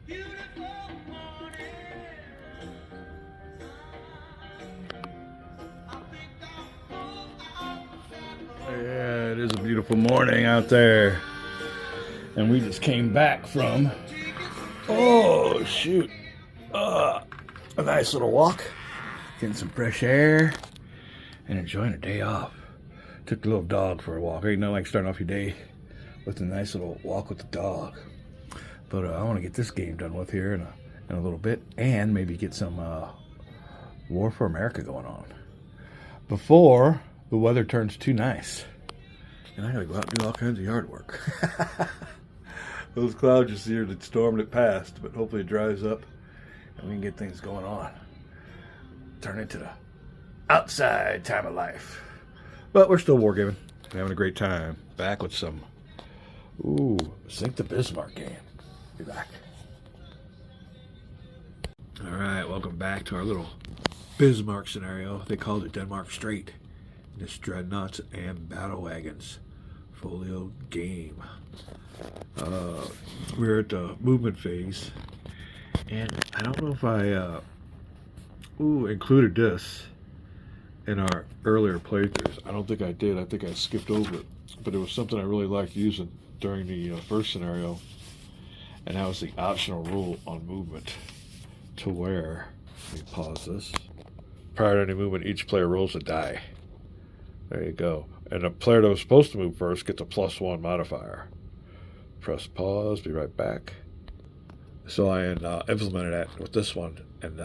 Yeah, it is a beautiful morning out there. And we just came back from, oh shoot, a nice little walk, getting some fresh air, and enjoying a day off. Took the little dog for a walk. You know, like starting off your day with a nice little walk with the dog. But I want to get this game done with here in a little bit, and maybe get some War for America going on before the weather turns too nice. And I gotta go out and do all kinds of yard work. Those clouds you see are the storm that passed, but hopefully it dries up and we can get things going on. Turn into the outside time of life. But we're still wargaming. We're having a great time. Back with some, Sink the Bismarck game. Be back. Alright, welcome back to our little Bismarck scenario. They called it Denmark Strait. This dreadnoughts and battle wagons folio game. We're at the movement phase, and I don't know if I included this in our earlier playthroughs. I don't think I did. I think I skipped over it, but it was something I really liked using during the first scenario, and that was the optional rule on movement, to where, let me pause this, prior to any movement, each player rolls a die. There you go. And the player that was supposed to move first gets a +1 modifier. Press pause, be right back. So I implemented that with this one, and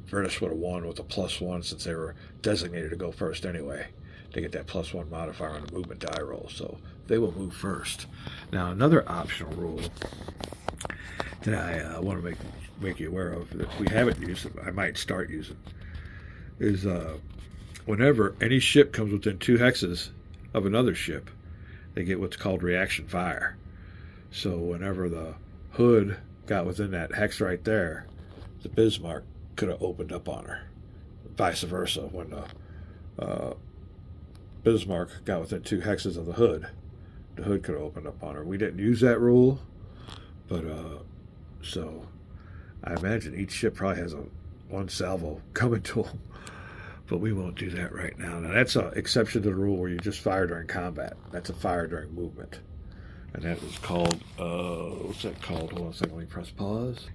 British would have won with a +1 since they were designated to go first anyway. They get that +1 modifier on the movement die roll, so they will move first. Now, another optional rule that I want to make you aware of that we haven't used, I might start using, is whenever any ship comes within 2 hexes of another ship, they get what's called reaction fire. So whenever the Hood got within that hex right there, the Bismarck could have opened up on her. Vice versa, when the Bismarck got within 2 hexes of the Hood could have opened up on her. We didn't use that rule, but so I imagine each ship probably has one salvo coming to them. But we won't do that right now. Now, that's an exception to the rule where you just fire during combat. That's a fire during movement. And that was called, what's that called? Hold on a second, let me press pause.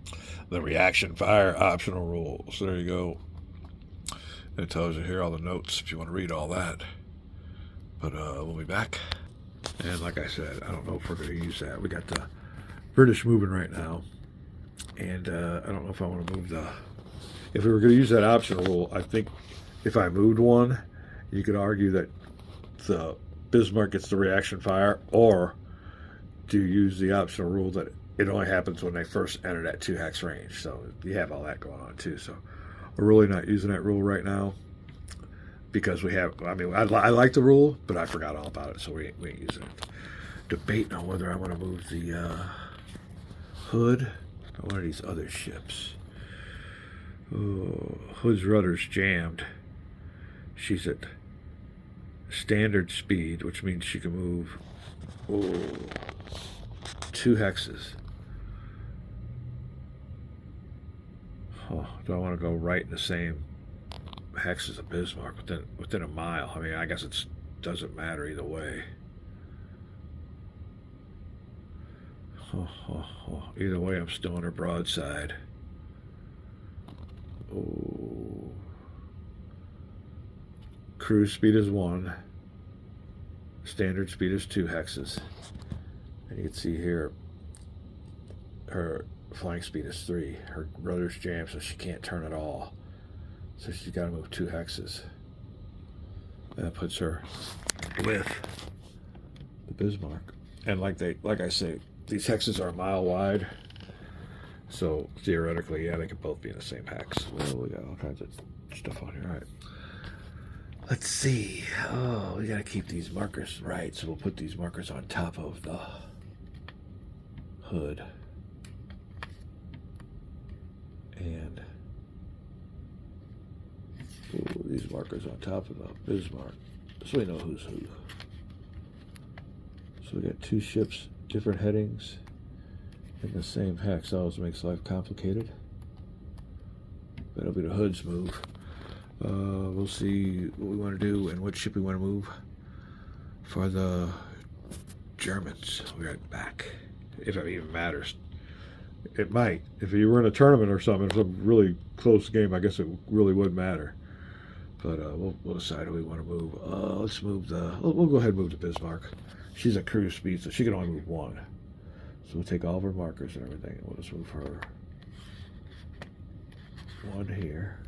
The reaction fire optional rule. So there you go. It tells you here all the notes if you want to read all that. But we'll be back. And like I said, I don't know if we're going to use that. We got the British moving right now. And I don't know if I want to move if we were going to use that optional rule, I think if I moved one, you could argue that the Bismarck gets the reaction fire, or do you use the optional rule that it only happens when they first enter that 2 hex range. So you have all that going on too. So we're really not using that rule right now because we have, I mean, I like the rule, but I forgot all about it, so we ain't using it. Debating on whether I want to move the Hood or one of these other ships. Oh, Hood's rudder's jammed. She's at standard speed, which means she can move 2 hexes. Do I want to go right in the same hex as a Bismarck within a mile? I mean, I guess it doesn't matter either way. Either way, I'm still on her broadside. Cruise speed is 1. Standard speed is 2 hexes. And you can see here, her flying speed is 3. Her rudder's jammed, so she can't turn at all. So she's got to move 2 hexes. That puts her with the Bismarck. And like I say, these hexes are a mile wide. So theoretically, yeah, they could both be in the same hex. Well, we got all kinds of stuff on here. All right. Let's see. Oh, we got to keep these markers right. So we'll put these markers on top of the Hood. And these markers on top of the Bismarck. So we know who's who. So we got 2 ships, different headings. in the same hex always makes life complicated. That'll be the hood's move. We'll see what we want to do and what ship we want to move for the Germans. We'll be right back. If it even matters. It might. If you were in a tournament or something, some really close game, I guess it really would matter. But we'll decide who we want to move. Let's move the... We'll go ahead and move to Bismarck. She's at cruise speed, so she can only move one. So we'll take all of her markers and everything, and we'll just move her one here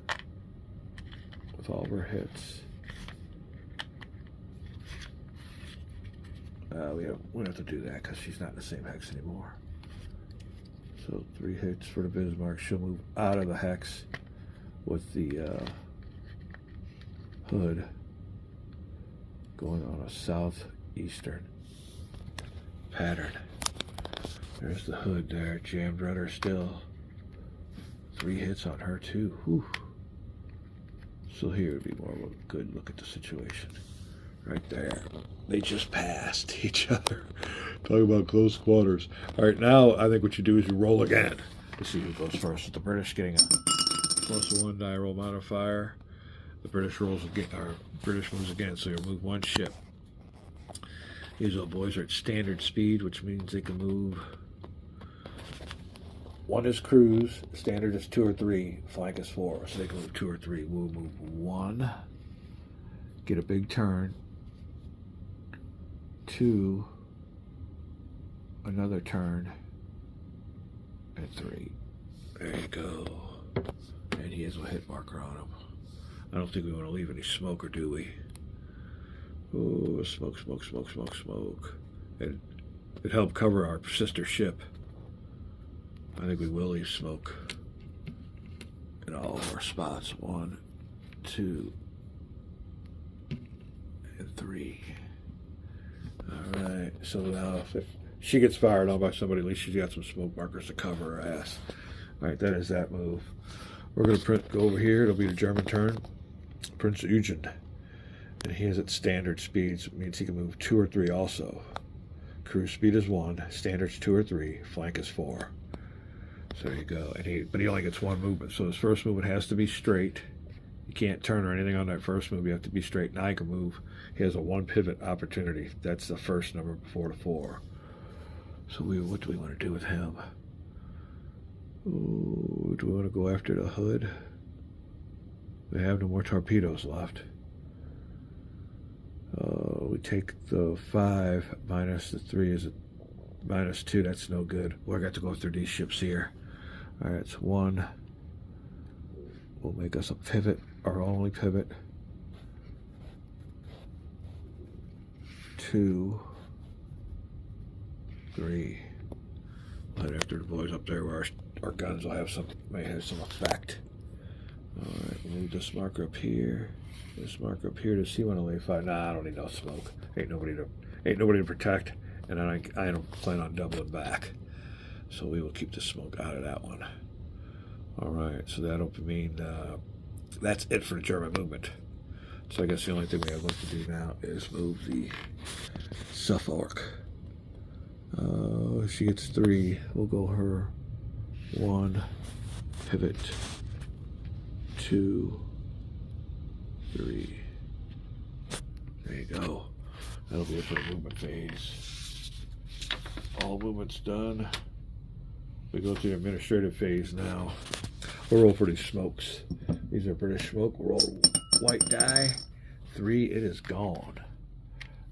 with all of her hits. We don't have to do that because she's not in the same hex anymore. So 3 hits for the Bismarck. She'll move out of the hex with the hood going on a southeastern pattern. There's the hood there, jammed rudder still. 3 hits on her too. Whew. So here would be more of a good look at the situation. Right there. They just passed each other. Talk about close quarters. All right, now I think what you do is you roll again to see who goes first. With the British getting a +1 die roll modifier. The British rolls again, or British moves again, so you'll move 1 ship. These little boys are at standard speed, which means they can move. 1 is cruise, standard is 2 or 3, flank is 4, so they can move 2 or 3. We'll move 1, get a big turn, 2, another turn, and 3. There you go. And he has a hit marker on him. I don't think we want to leave any smoke, or do we? Oh, smoke, smoke, smoke, smoke, smoke. It helped cover our sister ship. I think we will leave smoke in all of our spots. 1, 2, and 3. All right. So now, if she gets fired on by somebody, at least she's got some smoke markers to cover her ass. All right, that is that move. We're going to go over here. It'll be the German turn. Prince Eugen. And he is at standard speeds. It means he can move 2 or 3 also. Cruise speed is 1. Standard's 2 or 3. Flank is 4. So there you go. But he only gets 1 movement. So his first movement has to be straight. You can't turn or anything on that first move. You have to be straight. Now he can move. He has a 1 pivot opportunity. That's the first number before the 4. So what do we want to do with him? Ooh, do we want to go after the hood? We have no more torpedoes left. We take the 5 minus the 3 is a minus 2. That's no good. Well, I got to go through these ships here. All right, it's 1. We'll make us a pivot, our only pivot. 2, 3. Right after the boys up there, where our guns will have may have some effect. All right, we'll move this marker up here. This marker up here to C105. Nah, I don't need no smoke. Ain't nobody to protect, and I don't plan on doubling back. So we will keep the smoke out of that one. All right, so that'll mean that's it for the German movement. So I guess the only thing we have left to do now is move the Suffolk. She gets 3. We'll go her 1, pivot, 2, 3. There you go. That'll be it for the movement phase. All movements done. We go to the administrative phase now. We'll roll for these smokes. These are British smoke. We'll roll white die. 3, it is gone.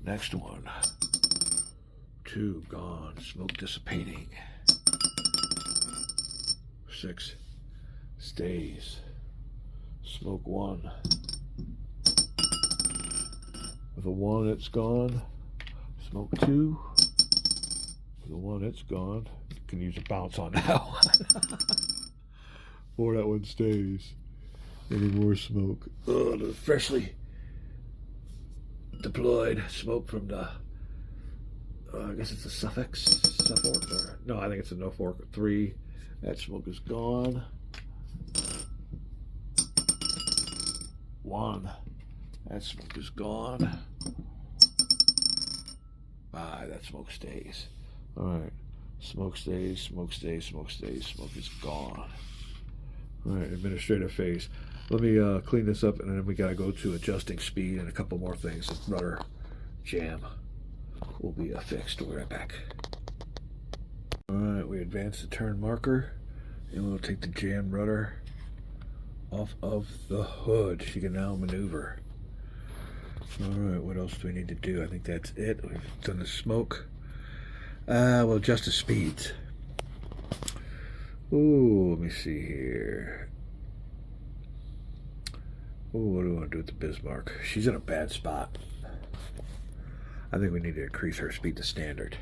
Next one. 2, gone. Smoke dissipating. 6, stays. Smoke 1. With a 1, it's gone. Smoke 2. With a 1, it's gone. You can use a bounce on that one. Or that one stays. Any more smoke. Oh, the freshly deployed smoke from the, I guess it's a Suffolk, or no, I think it's a Norfolk 3. That smoke is gone. 1. That smoke is gone. 5. That smoke stays. All right. Smoke stays, smoke stays, smoke stays. Smoke is gone. All right, administrative phase. Let me clean this up, and then we got to go to adjusting speed and a couple more things. Rudder jam will be fixed. We'll be right back. All right, we advance the turn marker, and we'll take the jam rudder off of the hood. She can now maneuver. All right, what else do we need to do? I think that's it. We've done the smoke. We'll adjust the speeds. Ooh, let me see here. Ooh, what do we want to do with the Bismarck? She's in a bad spot. I think we need to increase her speed to standard,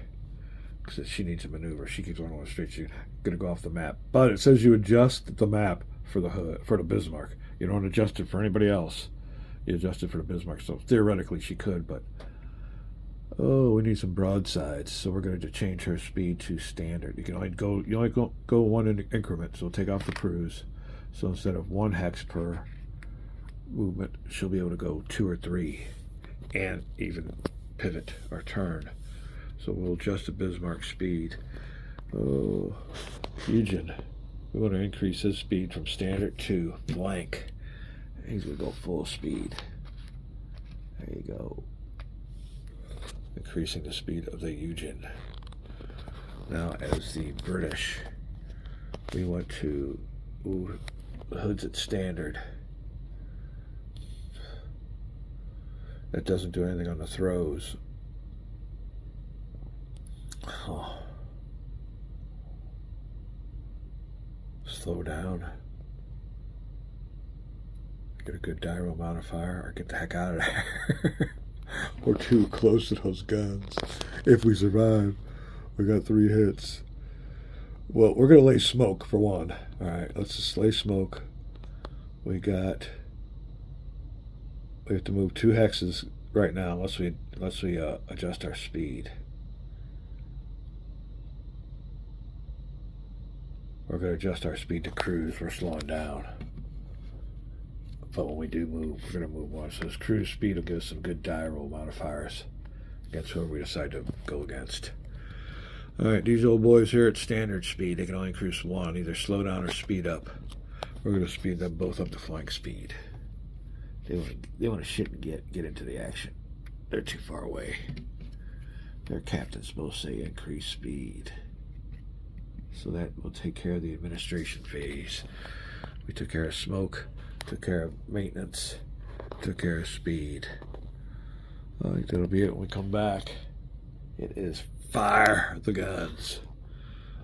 because she needs a maneuver. She keeps going on straight. She's going to go off the map. But it says you adjust the map for the hood, for the Bismarck. You don't adjust it for anybody else. You adjust it for the Bismarck. So theoretically she could, but oh, we need some broadsides. So we're going to change her speed to standard. You only go one increment. So we'll take off the cruise. So instead of 1 hex per movement, she'll be able to go 2 or 3, and even pivot or turn. So we'll adjust the Bismarck speed. Oh, Eugen, we want to increase his speed from standard to blank. He's going to go full speed. There you go. Increasing the speed of the Eugen. Now, as the British, we want to, ooh, the hood's at standard. That doesn't do anything on the throws. Oh. Slow down. Get a good gyro modifier, or get the heck out of there. We're too close to those guns. If we survive, we got 3 hits. Well, we're gonna lay smoke for one. All right, let's just lay smoke. We have to move 2 hexes right now, unless we adjust our speed. We're going to adjust our speed to cruise. We're slowing down. But when we do move, we're going to move 1. So this cruise speed will give us some good gyro modifiers against whoever we decide to go against. All right, these old boys here at standard speed, they can only increase 1, either slow down or speed up. We're going to speed them both up to flank speed. They want to shit and get into the action. They're too far away. Their captain's supposed to say increase speed. So that will take care of the administration phase. We took care of smoke, took care of maintenance, took care of speed. I think that'll be it when we come back. It is fire the guns.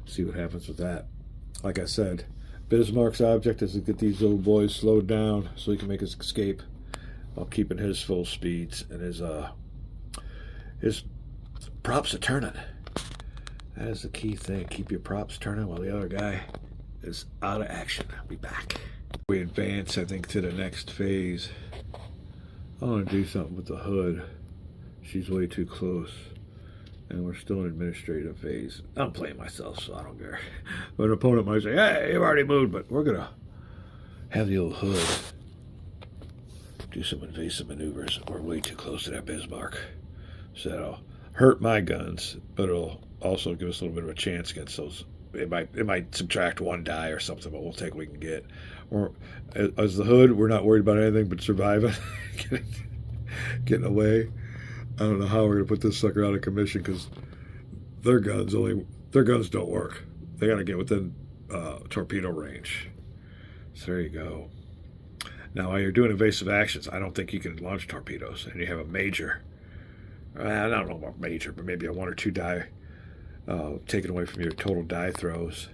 See what happens with that. Like I said, Bismarck's object is to get these old boys slowed down so he can make his escape while keeping his full speeds and his props are turning. That is the key thing. Keep your props turning while the other guy is out of action. I'll be back. We advance, I think, to the next phase. I want to do something with the hood. She's way too close. And we're still in administrative phase. I'm playing myself, so I don't care. But an opponent might say, hey, you've already moved, but we're going to have the old hood do some invasive maneuvers. We're way too close to that Bismarck. So that'll hurt my guns, but it'll also give us a little bit of a chance against those. It might subtract 1 die or something, but we'll take what we can get. As the hood, we're not worried about anything but surviving, getting away. I don't know how we're gonna put this sucker out of commission, because their guns don't work. They gotta get within torpedo range. So there you go. Now, while you're doing evasive actions, I don't think you can launch torpedoes, and you have a major. I don't know about major, but maybe a 1 or 2 die taken away from your total die throws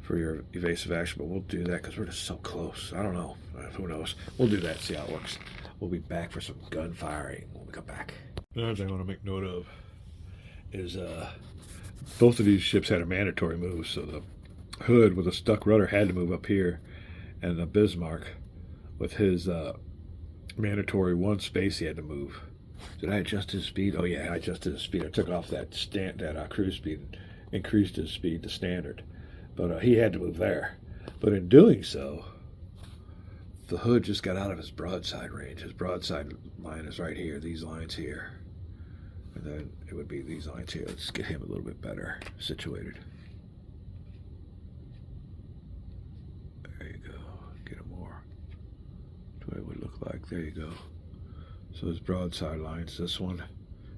for your evasive action. But we'll do that because we're just so close. I don't know. Who knows? We'll do that, see how it works. We'll be back for some gun firing when we come back. Another thing I want to make note of is both of these ships had a mandatory move. So the hood with a stuck rudder had to move up here, and the Bismarck with his mandatory 1 space he had to move. Did I adjust his speed? Oh yeah, I adjusted his speed. I took off that cruise speed and increased his speed to standard. But he had to move there. But in doing so, the hood just got out of his broadside range. His broadside line is right here, these lines here. And then it would be these lines here. Let's get him a little bit better situated. There you go. Get him more to what it would look like. There you go. So his broadside lines, this one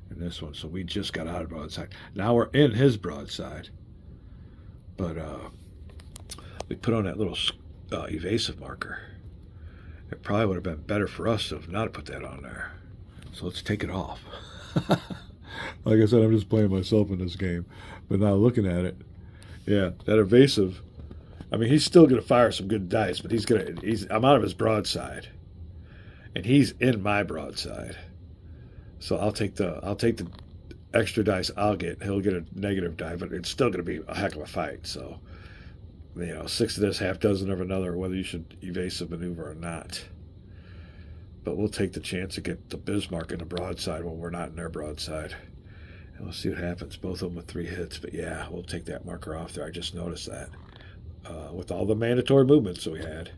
and this one. So we just got out of broadside. Now we're in his broadside. But we put on that little evasive marker. It probably would have been better for us to have not put that on there. So let's take it off. Like I said, I'm just playing myself in this game. But now looking at it, yeah, that evasive, I mean, he's still going to fire some good dice, but I'm out of his broadside. And he's in my broadside. So I'll take the extra dice I'll get. He'll get a negative die, but it's still going to be a heck of a fight. So, 6 of this, half dozen of another, whether you should evasive maneuver or not. But we'll take the chance to get the Bismarck in the broadside when we're not in their broadside. And we'll see what happens. Both of them with 3 hits. But yeah, we'll take that marker off there. I just noticed that. With all the mandatory movements that we had,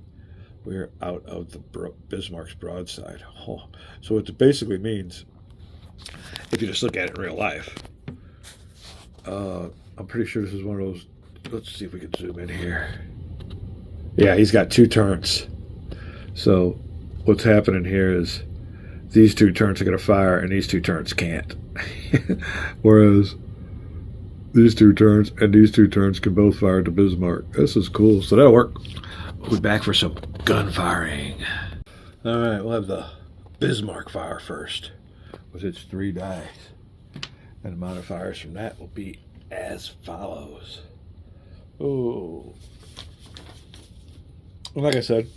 we're out of the Bismarck's broadside. Oh. So what it basically means, if you just look at it in real life, I'm pretty sure this is one of those. Let's see if we can zoom in here. Yeah, he's got 2 turns. So what's happening here is these 2 turns are going to fire and these 2 turns can't. Whereas these 2 turns and these 2 turns can both fire to Bismarck. This is cool. So that'll work. We'll be back for some gun firing. All right, we'll have the Bismarck fire first with its 3 dice. And the amount of fires from that will be as follows. Oh. Well, like I said,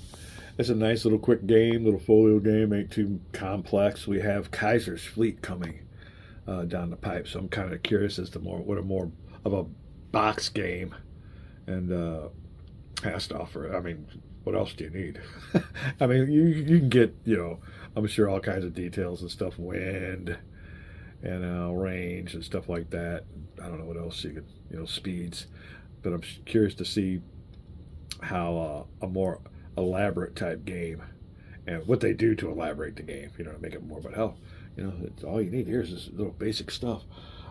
it's a nice little quick game, little folio game, ain't too complex. We have Kaiser's fleet coming down the pipe, so I'm kind of curious as to what a more of a box game and has to offer. I mean, what else do you need? I mean, you can get, I'm sure all kinds of details and stuff, wind and range and stuff like that. I don't know what else you could, speeds. But I'm curious to see how a more elaborate type game and what they do to elaborate the game, to make it more. But hell, it's all you need here is this little basic stuff.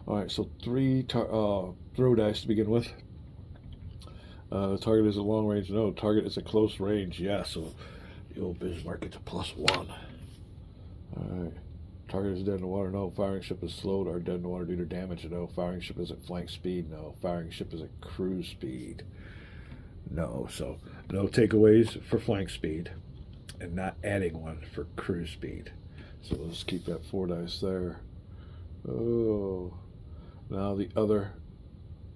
All right, so 3 throw dice to begin with. The target is a long range. No, target is a close range. Yeah, so the old Bismarck gets a +1. All right. Target is dead in the water. No. Firing ship is slowed or dead in the water due to damage. No. Firing ship is at flank speed. No. Firing ship is at cruise speed. No. So no takeaways for flank speed and not adding one for cruise speed. So let's keep that 4 dice there. Oh. Now the other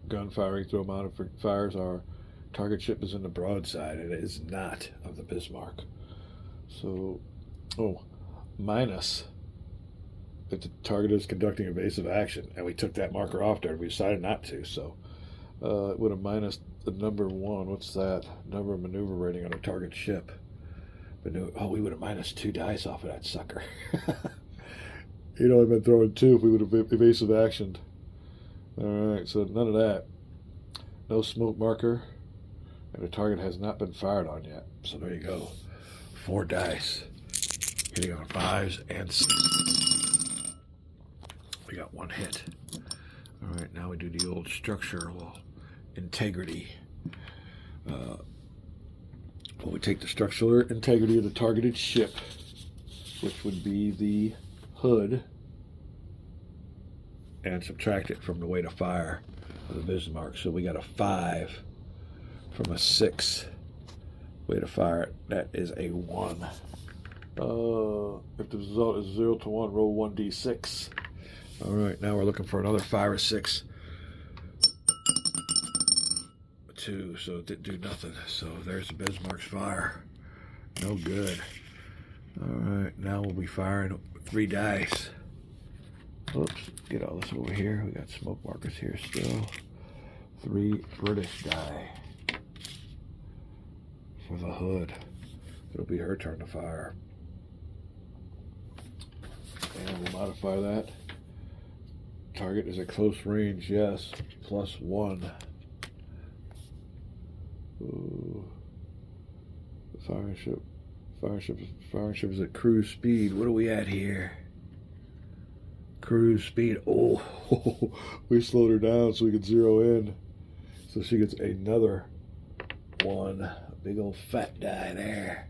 gun firing throw modifiers are target ship is in the broadside and it is not of the Bismarck. So, minus if the target is conducting evasive action, and we took that marker off there and we decided not to, so it would have minus the number 1. What's that? Number of maneuver rating on a target ship. We would have minus 2 dice off of that sucker. He'd only been throwing 2 if we would have evasive actioned. Alright, so none of that. No smoke marker. And the target has not been fired on yet. So there you go. 4 dice. Hitting on 5s and 6s. We got 1 hit. Alright, now we do the old structural integrity. We take the structural integrity of the targeted ship, which would be the hood, and subtract it from the weight of fire of the Bismarck. So we got a 5 from a 6 weight of fire. That is a 1. If the result is 0 to 1, roll 1d6. All right, now we're looking for another 5 or 6. 2, so it didn't do nothing. So there's the Bismarck's fire. No good. All right, now we'll be firing 3 dice. Oops, get all this over here. We got smoke markers here still. 3 British die for the hood. It'll be her turn to fire. And we'll modify that. Target is a close range, yes, +1. Ooh. The firing ship is at cruise speed. What are we at here? Cruise speed. Oh, we slowed her down so we could zero in. So she gets another one. A big old fat die there.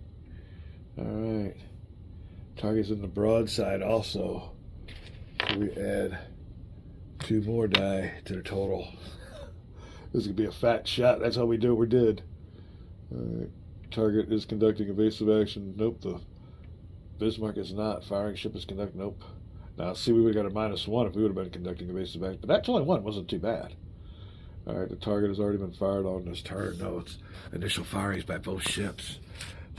All right. Target's in the broadside also. So we add 2 more die to the total. This is going to be a fat shot. That's how we do what we did. All right. Target is conducting evasive action. Nope. The Bismarck is not. Firing ship is conducting. Nope. Now, see, we would have got a -1 if we would have been conducting evasive action. But that's only 1. Wasn't too bad. All right. The target has already been fired on this turn. No, it's initial firings by both ships.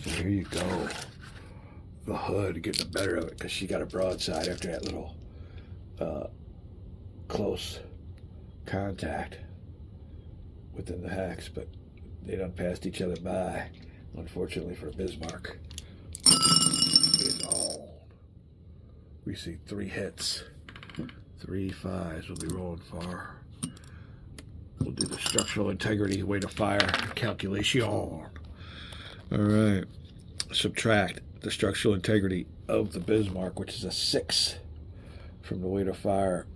So here you go. The Hood getting the better of it because she got a broadside after that little close contact within the hex. But they done passed each other by. Unfortunately for Bismarck, it's on. We see 3 hits, 3 5s. We'll be rolling far. We'll do the structural integrity way to fire calculation. All right. Subtract the structural integrity of the Bismarck, which is a 6, from the weight of fire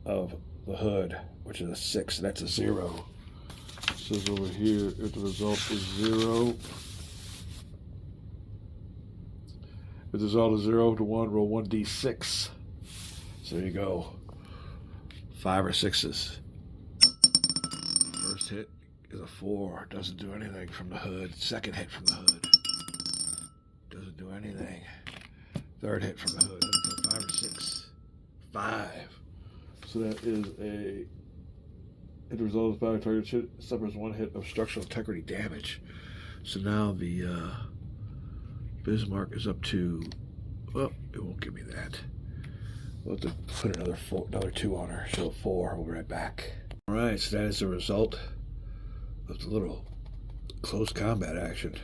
of the Hood, which is a 6. That's a 0. It says over here if the result is 0. If the result is 0 to 1, roll 1d6. So there you go. 5 or 6s. First hit is a 4. Doesn't do anything from the Hood. Second hit from the Hood. Doesn't do anything. Third hit from the Hood. 5 or 6. 5. So that is a... If the result of the fire target suffers 1 hit of structural integrity damage. So now the Bismarck is up to, well, it won't give me that. We'll have to put another 2 on her. So 4. We'll be right back. All right, so that is the result of the little close combat action.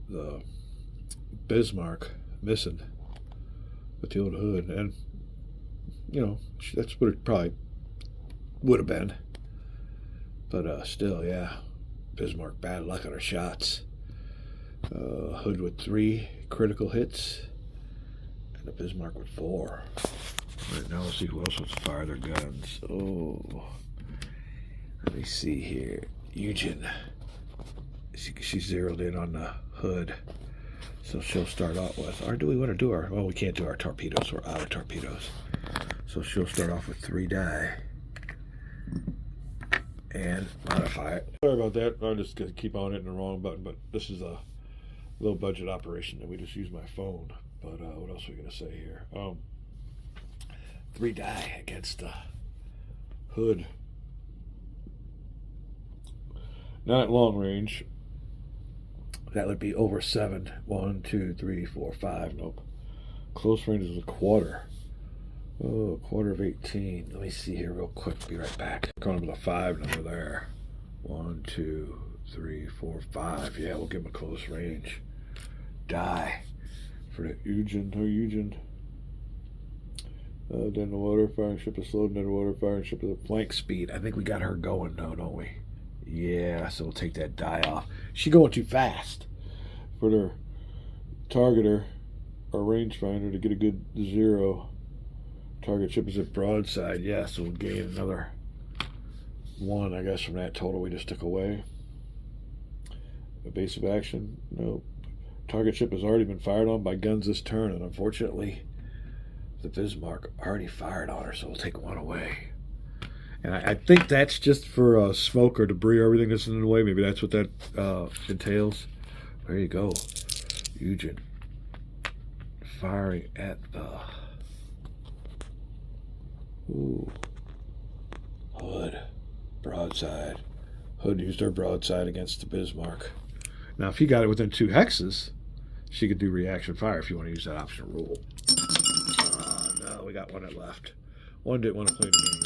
The Bismarck missing with the old Hood, and you know that's what it probably would have been. But still, yeah, Bismarck bad luck on her shots. Hood with 3 critical hits, and the Bismarck with 4. All right, now let's see who else wants to fire their guns. Oh, let me see here. Eugen. She zeroed in on the Hood, so she'll start off with. Or do we want to do our? Well, we can't do our torpedoes. We're out of torpedoes, so she'll start off with 3 die and modify it. Sorry about that. I'm just gonna keep on hitting the wrong button, but this is a low budget operation, and we just use my phone. But what else are we gonna say here? 3 die against the Hood. Not at long range. That would be over 7. 1, 2, 3, 4, 5. Nope. Close range is a quarter. Oh, a quarter of 18. Let me see here real quick. Be right back. Going with a 5 number there. 1, 2, 3, 4, 5. Yeah, we'll give him a close range. Die for the Eugen. Oh, Eugen. Then the water firing ship is slowed. Then the water firing ship is at flank speed. I think we got her going now, don't we? Yeah, so we'll take that die off. She's going too fast for their targeter or rangefinder to get a good 0. Target ship is at broadside. Yeah, so we'll gain another 1, I guess, from that total we just took away. Evasive action. Nope. Target ship has already been fired on by guns this turn, and unfortunately, the Bismarck already fired on her, so we'll take 1 away. And I think that's just for smoke or debris or everything that's in the way. Maybe that's what that entails. There you go. Eugen firing at the Hood. Broadside. Hood used her broadside against the Bismarck. Now, if he got it within 2 hexes, she could do reaction fire if you want to use that optional rule. No, we got 1 that left. 1 didn't want to play the game.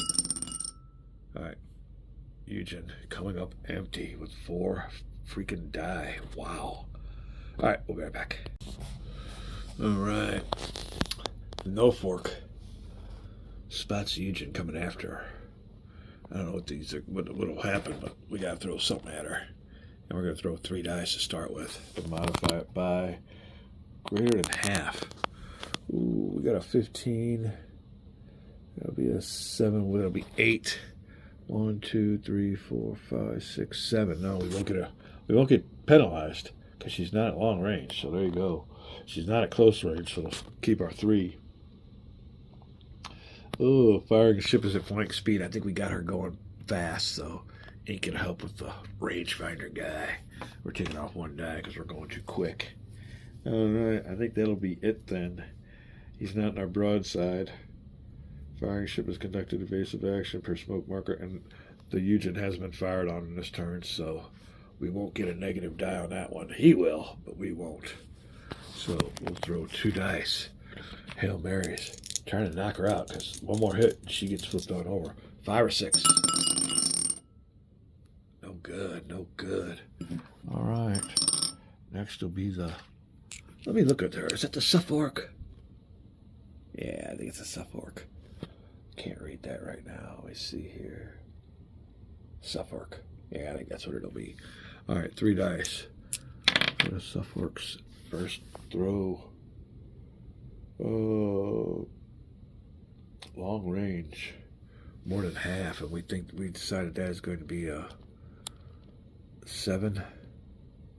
All right, Eugen coming up empty with 4 freaking die. Wow. All right, we'll be right back. All right, no fork spots Eugen coming after her. I don't know what these are, what'll happen, but we gotta throw something at her, and we're gonna throw 3 dice to start with. We'll modify it by greater than half. Ooh, we got a 15. That'll be a 7. That'll be 8. 1, 2, 3, 4, 5, 6, 7. No, we won't get penalized because she's not at long range. So there you go. She's not at close range, so we'll keep our 3. Oh, firing ship is at flank speed. I think we got her going fast, so ain't gonna help with the rangefinder guy. We're taking off 1 die because we're going too quick. All right, I think that'll be it then. He's not in our broadside. Firing ship has conducted evasive action per smoke marker, and the Eugen has been fired on in this turn, so we won't get a negative die on that one. He will, but we won't. So we'll throw 2 dice. Hail Marys. Trying to knock her out, because 1 more hit, she gets flipped on over. 5 or 6. No good, no good. All right. Next will be the... Let me look at her. Is that the Suffolk? Yeah, I think it's a Suffolk. Can't read that right now. Let me see here. Suffolk. Yeah, I think that's what it'll be. All right, 3 dice. For the Suffolk's first throw. Long range. More than half, and we decided that is going to be a 7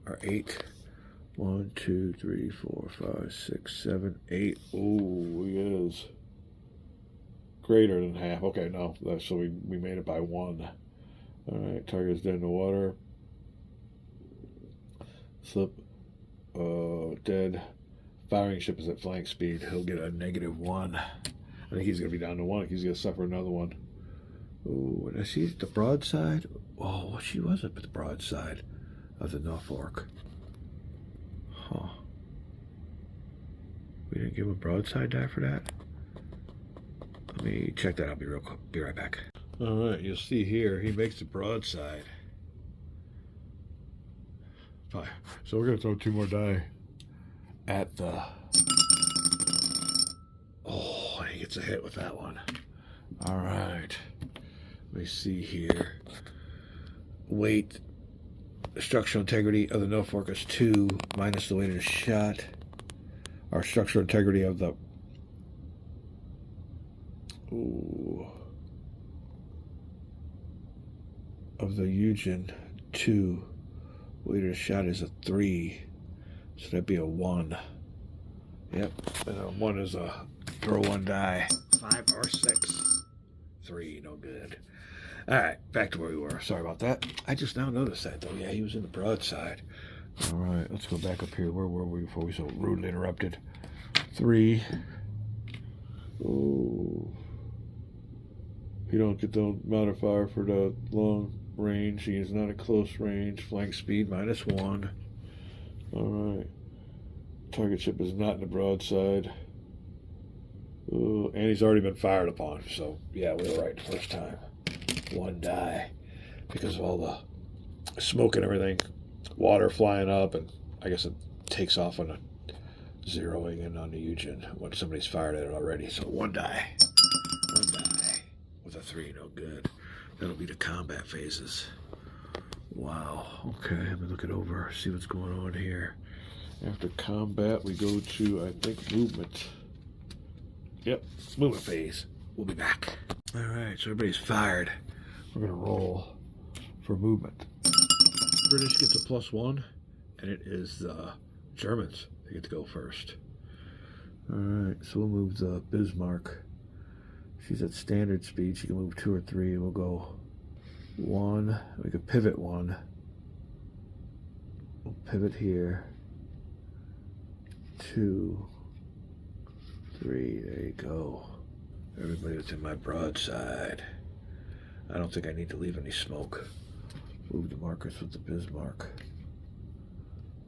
or 8. 1, 2, 3, 4, 5, 6, 7, 8. Oh, he is greater than half. Okay, no, so we made it by 1. All right, target's dead in the water. Slip, dead. Firing ship is at flank speed. He'll get a -1. I think he's gonna be down to 1. He's gonna suffer another one. Oh, and she's at the broadside. Oh, she was up at the broadside of the Norfolk. Huh. We didn't give him a broadside die for that? Let me check that. I'll be real quick. Be right back. All right, you'll see here, he makes the broadside. Fine. So we're going to throw 2 more die at the... Oh, he gets a hit with that one. All right. Let me see here. Weight... Structural integrity of the Norfolk is 2 minus the weight of the shot. Our structural integrity of the Eugen 2. Weight of the shot is a 3, so that'd be a 1. Yep, and a 1 is a throw 1 die. 5 or 6. 3, no good. All right, back to where we were. Sorry about that. I just now noticed that, though. Yeah, he was in the broadside. All right, let's go back up here. Where were we before we so rudely interrupted? 3. Oh. You don't get the modifier for the long range. He is not at close range. Flank speed -1. All right. Target ship is not in the broadside. Oh, and he's already been fired upon. So, yeah, we were right the first time. 1 die because of all the smoke and everything, water flying up, and I guess it takes off on a zeroing in on the Eugen when somebody's fired at it already. So 1 die. 1 die with a 3, no good. That'll be the combat phases. Wow. Okay, let me look it over, see what's going on here. After combat, we go to, I think, movement. Yep, movement phase. We'll be back. All right, so everybody's fired. We're going to roll for movement. British gets a +1, and it is the Germans that get to go first. All right, so we'll move the Bismarck. She's at standard speed. She can move 2 or 3, and we'll go 1. We could pivot 1. We'll pivot here. 2, 3, there you go. Everybody that's in my broadside. I don't think I need to leave any smoke. Move the markers with the Bismarck.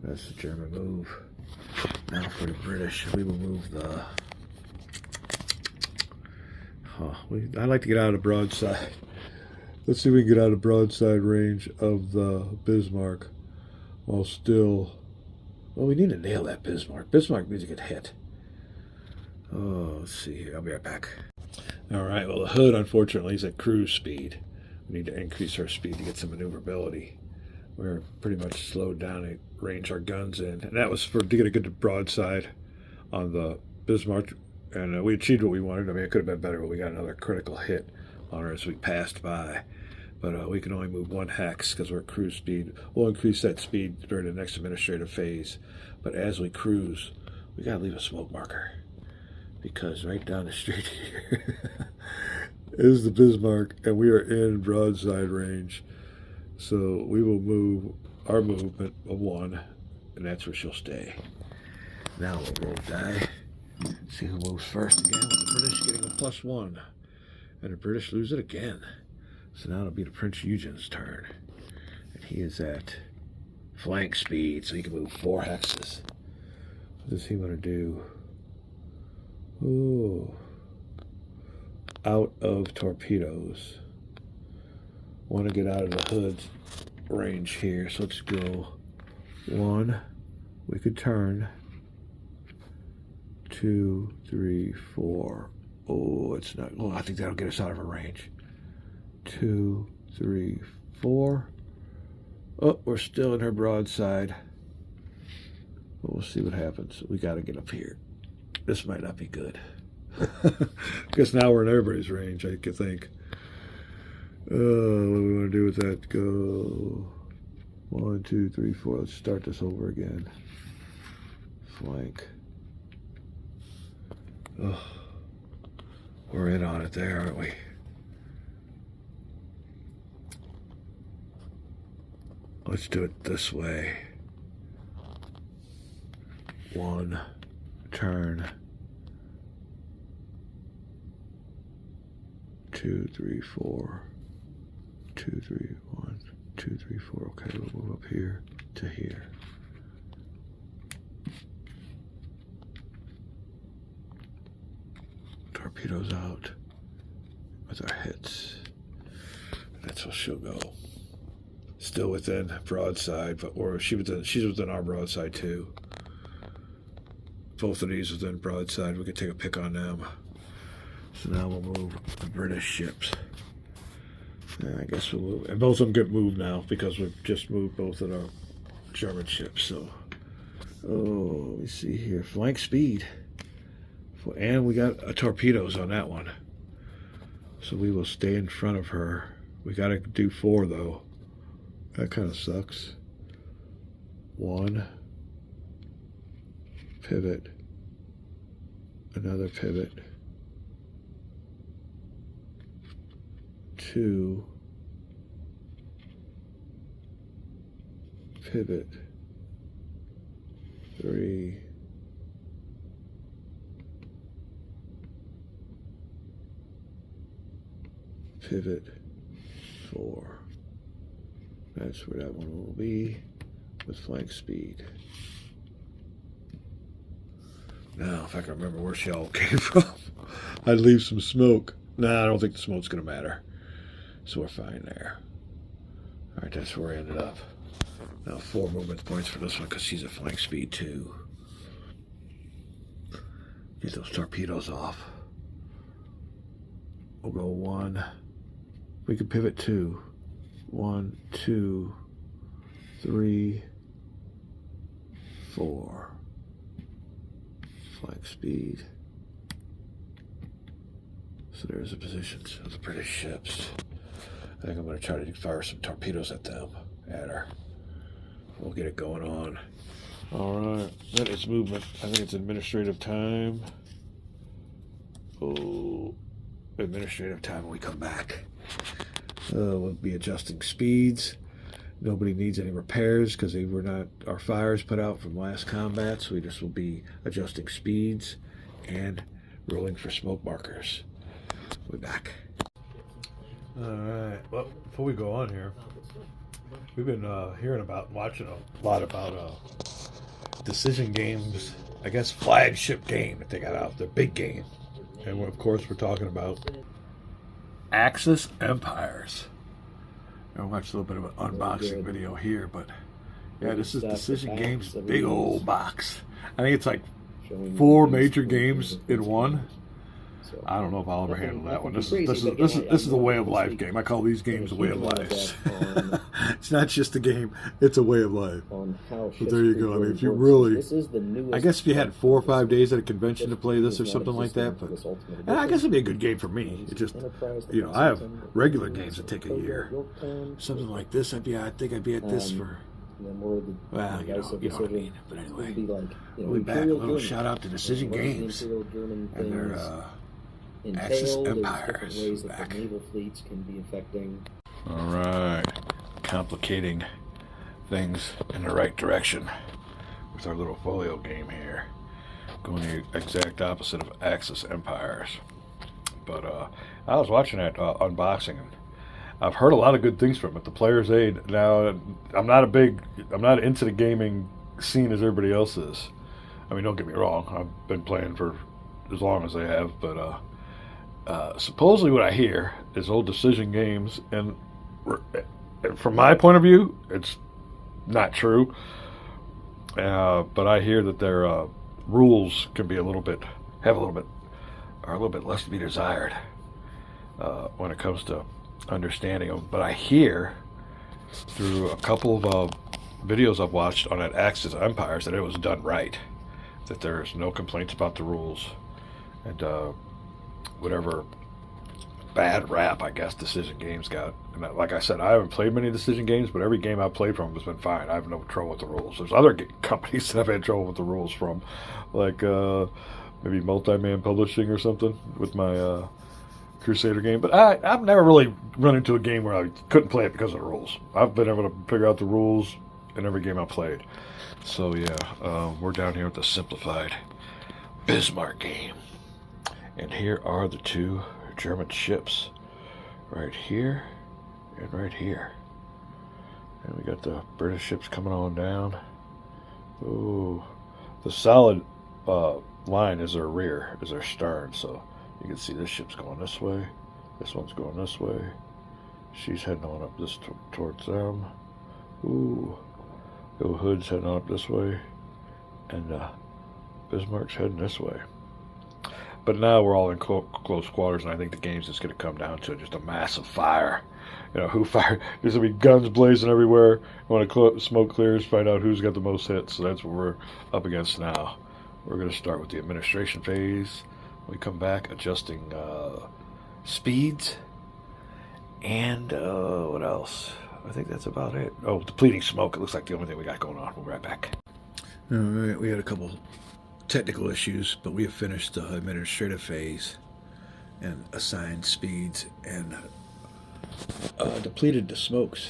That's the German move. Now for the British, we will move the... I like to get out of the broadside. Let's see if we can get out of broadside range of the Bismarck while still... Well, we need to nail that Bismarck. Bismarck needs to get hit. Oh, let's see here. I'll be right back. All right, well, the Hood, unfortunately, is at cruise speed. We need to increase our speed to get some maneuverability. We're pretty much slowed down to range our guns in. And that was to get a good broadside on the Bismarck And we achieved what we wanted. I mean, it could have been better, but we got another critical hit on her as we passed by. But we can only move 1 hex because we're at cruise speed. We'll increase that speed during the next administrative phase. But as we cruise, we got to leave a smoke marker. Because right down the street here is the Bismarck, and we are in broadside range. So we will move our movement of 1, and that's where she'll stay. Now we'll roll die. See who moves first again, with the British getting a +1. And the British lose it again. So now it'll be the Prince Eugene's turn. And he is at flank speed, so he can move 4 hexes. What does he want to do? Ooh. Out of torpedoes. Want to get out of the hood range here, so let's go 1. We could turn. 2, 3, 4. Oh, it's not. Oh, I think that'll get us out of her range. 2, 3, 4. Oh, we're still in her broadside. But we'll see what happens. We got to get up here. This might not be good. Guess now we're in everybody's range, I could think. What do we want to do with that? Go 1, 2, 3, 4. Let's start this over again. Flank. Oh, we're in on it there, aren't we? Let's do it this way. 1, turn. 2, 3, 4. 2, 3, 1, 2, 3, 4. Okay, we'll move up here to here. Torpedoes out with our hits. That's where she'll go. Still within broadside, but she's within our broadside too. Both of these within broadside. We can take a pick on them. So now we'll move the British ships. I guess we'll move, and both of them get moved now because we've just moved both of our German ships. So, oh, let me see here. Flank speed. And we got torpedoes on that one. So we will stay in front of her. We got to do 4 though. That kind of sucks. 1. Pivot. Another pivot. 2. Pivot. 3. Pivot. 4. That's where that one will be with flank speed. Now, if I can remember where she all came from, I'd leave some smoke. Nah, I don't think the smoke's going to matter. So we're fine there. All right, that's where we ended up. Now 4 movement points for this one because she's at flank speed too. Get those torpedoes off. We'll go 1. We can pivot 2. 1, 2, 3, 4. Flank speed. So there's the positions of the British ships. I think I'm going to try to fire some torpedoes at them, at her. We'll get it going on. All right, that is movement. I think it's administrative time. Oh, administrative time when we come back. We'll be adjusting speeds. Nobody needs any repairs because they were not our fires put out from last combat, so we just will be adjusting speeds and rolling for smoke markers. We'll be back. All right. Well, before we go on here, we've been hearing about, watching a lot about decision games. I guess flagship game that they got out, the big game, and of course we're talking about Axis Empires. I watched a little bit of an unboxing video here, but yeah, this is Decision Games' big old box. I think it's like 4 major games in one. I don't know if I'll ever handle that one. This is the way of life game. I call these games the way of life. It's It's not just a game; it's a way of life. On how so there you go. I mean, if you really, this is the newest, I guess if you had 4 or 5 days at a convention to play this or something like that, but I guess it'd be a good game for me. It just, you know, I have regular games that take a year. Something like this, I think I'd be at this for. Well, you know what I mean. But anyway, we'll be back. A little shout out to Decision Games and their Axis Empires. Ways that the naval fleets can be affecting. All right, complicating things in the right direction with our little folio game here, going the exact opposite of Axis Empires. But I was watching that unboxing, and I've heard a lot of good things from it. The Player's Aid. Now, I'm not into the gaming scene as everybody else is. I mean, don't get me wrong. I've been playing for as long as I have, but supposedly what I hear is old Decision Games, and from my point of view, it's not true. But I hear that their rules can be a little bit less to be desired when it comes to understanding them. But I hear through a couple of videos I've watched on that Axis Empires that it was done right, that there's no complaints about the rules, and whatever bad rap I guess Decision Games got. And like I said, I haven't played many Decision Games, but every game I've played from them has been fine. I have no trouble with the rules. There's other companies that I've had trouble with the rules from, like maybe Multi-Man Publishing or something with my Crusader game. But I've never really run into a game where I couldn't play it because of the rules. I've been able to figure out the rules in every game I've played. So yeah, we're down here with the simplified Bismarck game. And here are the 2 German ships, right here and right here. And we got the British ships coming on down. Ooh, the solid line is their rear, is their stern. So you can see this ship's going this way. This one's going this way. She's heading on up this towards them. Ooh, the Hood's heading on up this way, and Bismarck's heading this way. But now we're all in close quarters, and I think the game's just going to come down to just a massive fire. You know, who fired? There's going to be guns blazing everywhere. When the smoke clears, find out who's got the most hits. So that's what we're up against now. We're going to start with the administration phase. When we come back, adjusting speeds. And what else? I think that's about it. Oh, depleting smoke. It looks like the only thing we got going on. We'll be right back. All right, we had a couple technical issues, but we have finished the administrative phase and assigned speeds and depleted the smokes.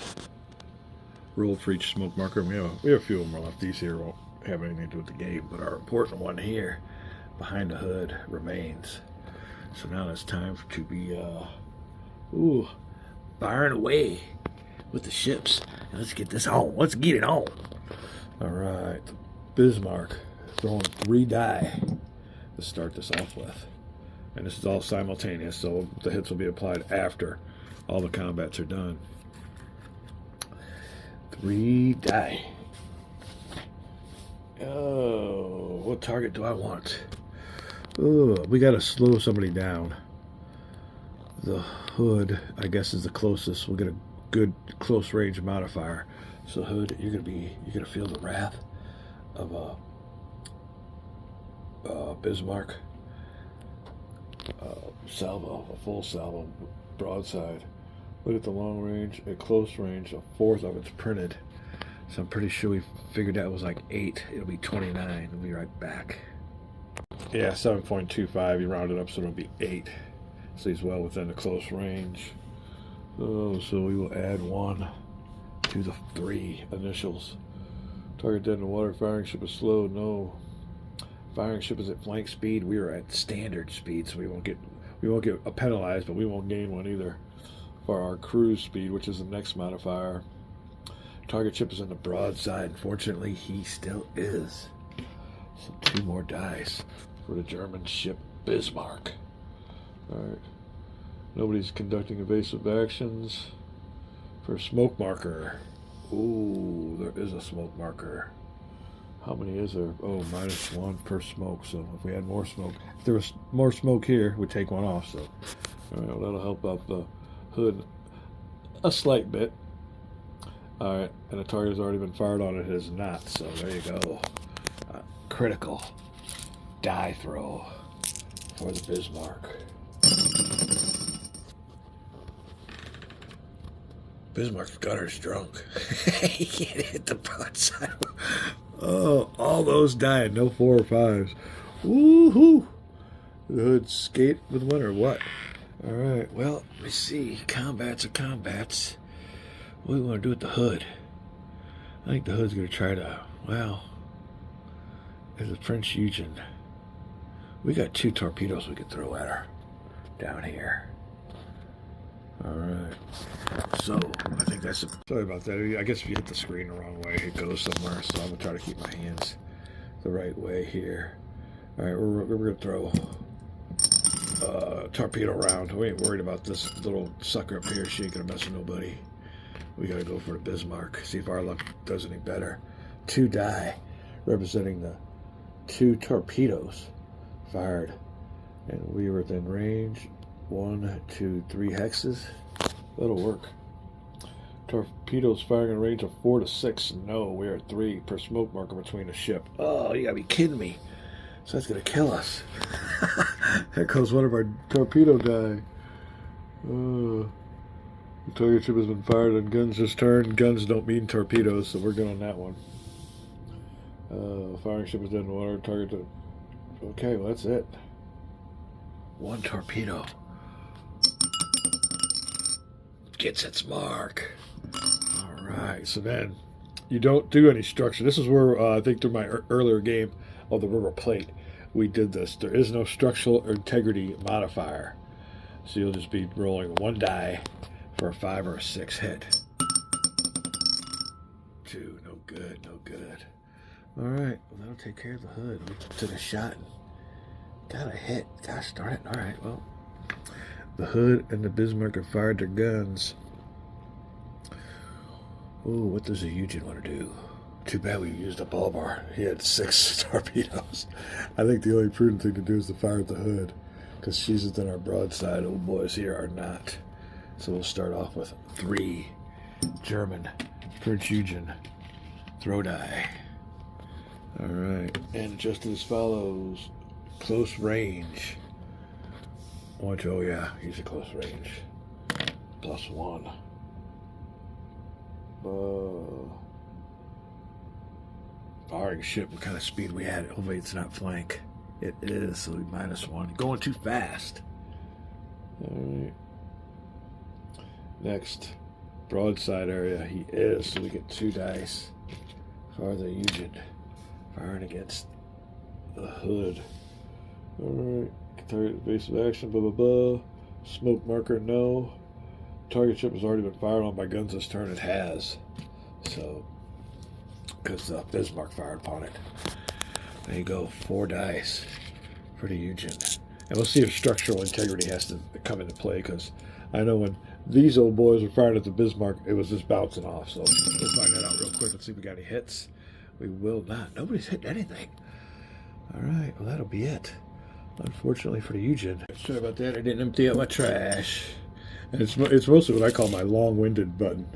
Rolled for each smoke marker. We have a few of them left. These here won't have anything to do with the game, but our important one here behind the hood remains. So now it's time to be firing away with the ships. Let's get this on. Let's get it on. All right, Bismarck throwing 3 die to start this off with, and this is all simultaneous, so the hits will be applied after all the combats are done. 3 die. Oh, what target do I want? Oh, we got to slow somebody down. The Hood, I guess, is the closest. We'll get a good close range modifier. So Hood, you're gonna feel the wrath of Bismarck. Salvo, a full salvo broadside. Look at the long range, at close range, a 4th of it's printed. So I'm pretty sure we figured that was like 8. It'll be 29. We'll be right back. Yeah, 7.25. You round it up so it'll be 8. So he's well within the close range. Oh, so we will add 1 to the 3 initials. Target dead in the water. Firing ship is slow. No. Firing ship is at flank speed. We are at standard speed, so we won't get penalized, but we won't gain 1 either for our cruise speed, which is the next modifier. Target ship is in the broadside. Unfortunately, he still is. So 2 more dice for the German ship Bismarck. All right. Nobody's conducting evasive actions. For smoke marker. Ooh, there is a smoke marker. How many is there? Oh, -1 per smoke. So if we had more smoke, if there was more smoke here, we'd take 1 off. So, all right, well, that'll help out the Hood a slight bit. Alright, and the target has already been fired on. It has not, so there you go. Critical die throw for the Bismarck. Bismarck's gutter's drunk. He can't hit the broadside. Oh, all those died. No 4 or 5s. Woohoo! The hood skate with one or what? Alright, well, let me see. Combats are combats. What do we want to do with the hood? I think the hood's going to try to, well, there's a French Eugen. We got 2 torpedoes we could throw at her down here. Alright. So, I think that's... Sorry about that. I guess if you hit the screen the wrong way, it goes somewhere. So I'm going to try to keep my hands the right way here. Alright, we're going to throw torpedo round. We ain't worried about this little sucker up here. She ain't going to mess with nobody. We got to go for the Bismarck. See if our luck does any better. 2 die, representing the 2 torpedoes fired. And we were within range. 1, 2, 3 hexes. That'll work. Torpedoes firing in a range of 4 to 6. No, we're at 3 per smoke marker between the ship. Oh, you gotta be kidding me. So that's gonna kill us. There goes one of our torpedo die. The target ship has been fired on guns this turn. Guns don't mean torpedoes, so we're good on that one. Firing ship is dead in water. Target. Okay, well that's it. 1 torpedo. Gets its mark. Alright, so then you don't do any structure. This is where I think through my earlier game of the River Plate we did this. There is no structural integrity modifier. So you'll just be rolling 1 die for a 5 or a 6 hit. 2, no good, no good. Alright, well that'll take care of the hood. We took a shot and got a hit. Gosh darn it. Alright, well. The hood and the Bismarck have fired their guns. Ooh, what does the Eugen want to do? Too bad we used a ball bar. He had 6 torpedoes. I think the only prudent thing to do is to fire at the hood, because she's within our broadside. Old boys here are not. So we'll start off with 3 German French Eugen throw die. Alright, and just as follows. Close range. Oh yeah, he's a close range. +1. Firing ship, what kind of speed we had? Hopefully it's not flank. It is, so we -1. Going too fast. Alright. Next, broadside area. He is, so we get 2 dice. Farther Eugen. Firing against the hood. Alright. Target base of action, blah blah blah. Smoke marker, no. Target ship has already been fired on by guns this turn. It has. So, because Bismarck fired upon it. There you go. 4 dice for the Eugen. And we'll see if structural integrity has to come into play, because I know when these old boys were firing at the Bismarck, it was just bouncing off. So we'll find that out real quick. Let's see if we got any hits. We will not. Nobody's hitting anything. Alright, well that'll be it. Unfortunately for the Eugen. Sorry about that, I didn't empty out my trash. And it's mostly what I call my long-winded button.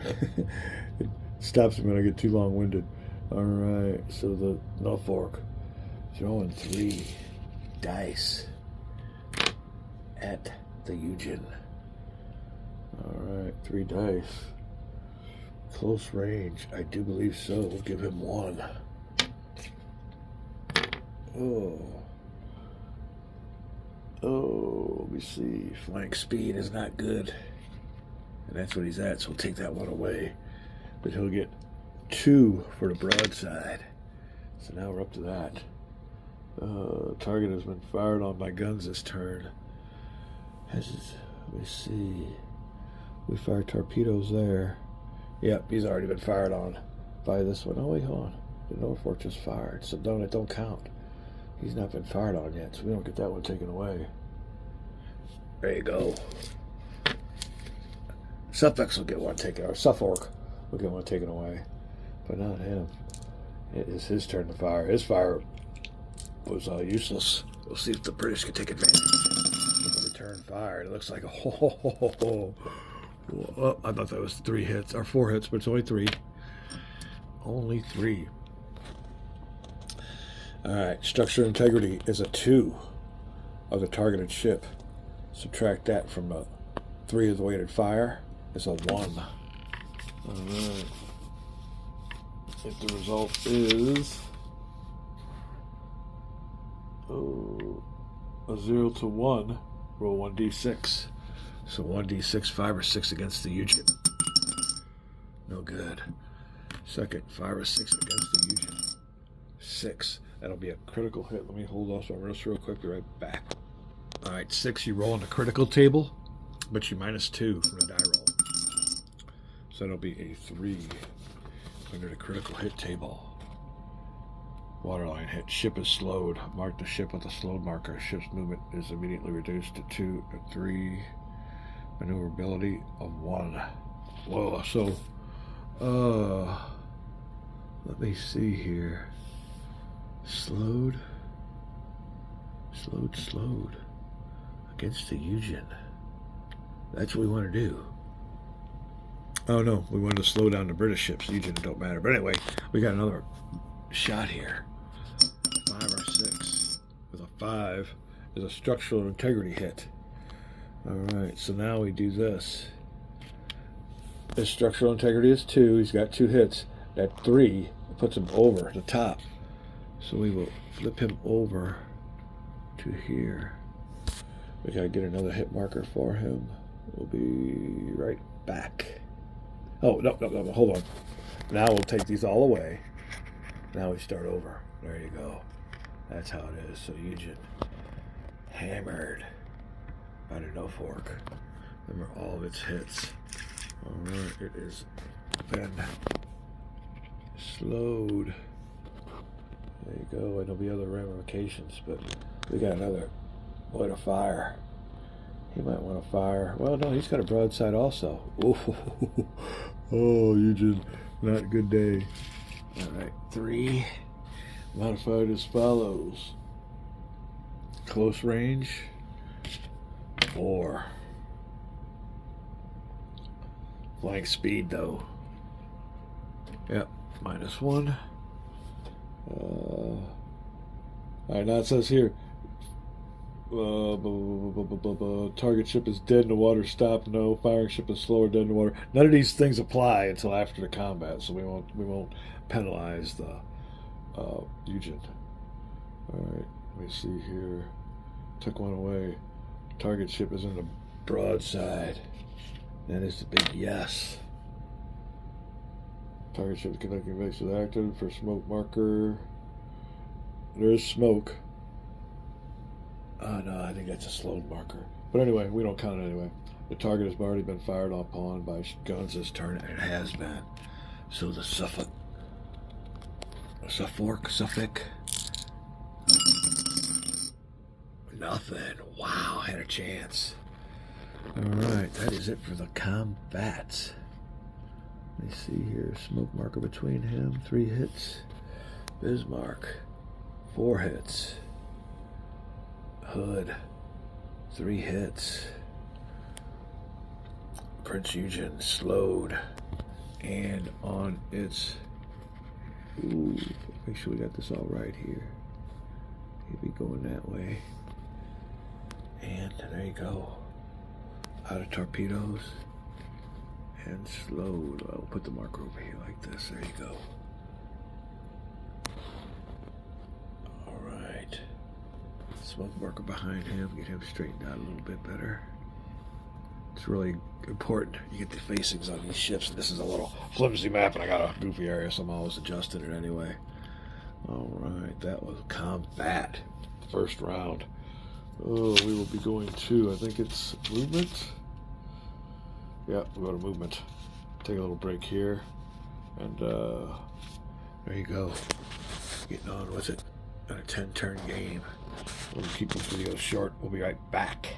It stops me when I get too long-winded. Alright, so the Norfolk throwing 3 dice at the Eugen. Alright, 3 dice. Close range, I do believe so. We'll give him 1. Oh, let me see. Flank speed is not good. And that's what he's at, so we'll take that 1 away. But he'll get 2 for the broadside. So now we're up to that. Target has been fired on by guns this turn. Let me see. We fired torpedoes there. Yep, he's already been fired on by this one. Oh, wait, hold on. The Norfolk just fired, so it don't count. He's not been fired on yet, so we don't get that one taken away. There you go. Suffolk will get 1 taken, or Suffolk will get 1 taken away, but not him. It is his turn to fire. His fire was useless. We'll see if the British can take advantage of the return fire. It looks like a I thought that was 3 hits, or 4 hits, but it's only 3. Only 3. Alright, structural integrity is a 2 of the targeted ship. Subtract that from the 3 of the weighted fire. It's a 1. Alright. If the result is a 0 to 1, roll 1d6. So 1d6, 5 or 6 against the Eugen. No good. Second, 5 or 6 against the Eugen. 6. That'll be a critical hit. Let me hold off on this real quick. Be right back. Alright, 6, you roll on the critical table, but you minus 2 from the die roll. So that'll be a 3 under the critical hit table. Waterline hit. Ship is slowed. Mark the ship with a slowed marker. Ship's movement is immediately reduced to 2 or 3. Maneuverability of 1. Whoa, so let me see here. Slowed against the Eugen. That's what we want to do. Oh no, we wanted to slow down the British ships. Eugen don't matter. But anyway, we got another shot here. 5 or 6 with a 5 is a structural integrity hit. Alright, so now we do this. His structural integrity is 2. He's got 2 hits. That 3 puts him over the top. So we will flip him over to here. We gotta get another hit marker for him. We'll be right back. Oh, no, hold on. Now we'll take these all away. Now we start over. There you go. That's how it is. So Eugen, hammered by the no fork. Remember all of its hits. Alright, it is then slowed. There you go, and there'll be other ramifications, but we got another light of fire. He might want to fire. Well, no, he's got a broadside also. Oh, Eugen, not a good day. Alright, 3. Modified as follows. Close range, 4. Flying speed, though. Yep, minus 1. Alright, now it says here, target ship is dead in the water, stop, no. Firing ship is slower, dead in the water. None of these things apply until after the combat, so we won't penalize the Eugen. Alright, let me see here. Took one away. Target ship is in the broadside. That is the big yes. Target ship connecting base is active for smoke marker. There is smoke. Oh no, I think that's a slowed marker. But anyway, we don't count it anyway. The target has already been fired upon by guns this turn, and it has been. So the Suffolk. Nothing. Wow, had a chance. Alright, that is it for the combat. Let me see here. Smoke marker between him. 3 hits. Bismarck. 4 hits. Hood. 3 hits. Prince Eugen slowed. And on its... Ooh, make sure we got this all right here. He'll be going that way. And there you go. Out of torpedoes. And slowed. I'll put the marker over here like this. There you go. Alright. Smoke marker behind him. Get him straightened out a little bit better. It's really important you get the facings on these ships. And this is a little flimsy map, and I got a goofy area, so I'm always adjusting it anyway. Alright, that was combat. First round. Oh, we will be going to, I think it's movement. Yeah, we'll go to movement. Take a little break here. And there you go. Getting on with it. On a 10-turn game. We'll keep this video short. We'll be right back.